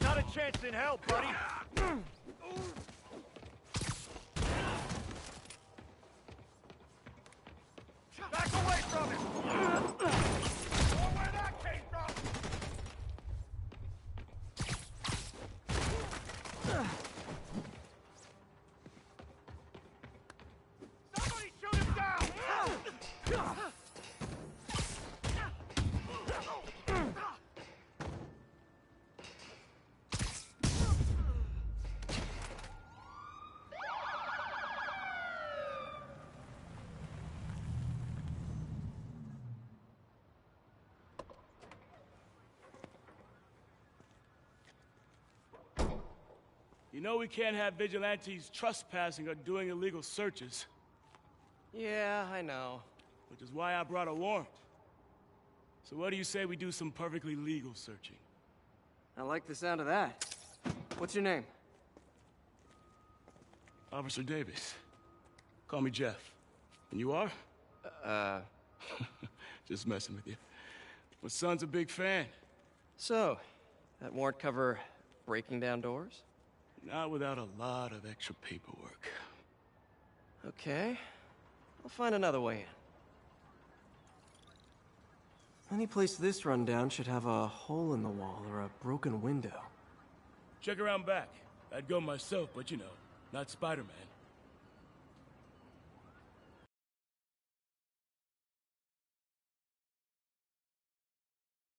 Not a chance in hell, buddy! Back away from him! Or where that came from! Somebody shoot him down! You know we can't have vigilantes trespassing or doing illegal searches. Yeah, I know. Which is why I brought a warrant. So what do you say we do some perfectly legal searching? I like the sound of that. What's your name? Officer Davis. Call me Jeff. And you are? Just messing with you. My son's a big fan. So, that warrant cover breaking down doors? Not without a lot of extra paperwork. Okay. I'll find another way in. Any place this rundown should have a hole in the wall or a broken window. Check around back. I'd go myself, but you know, not Spider-Man.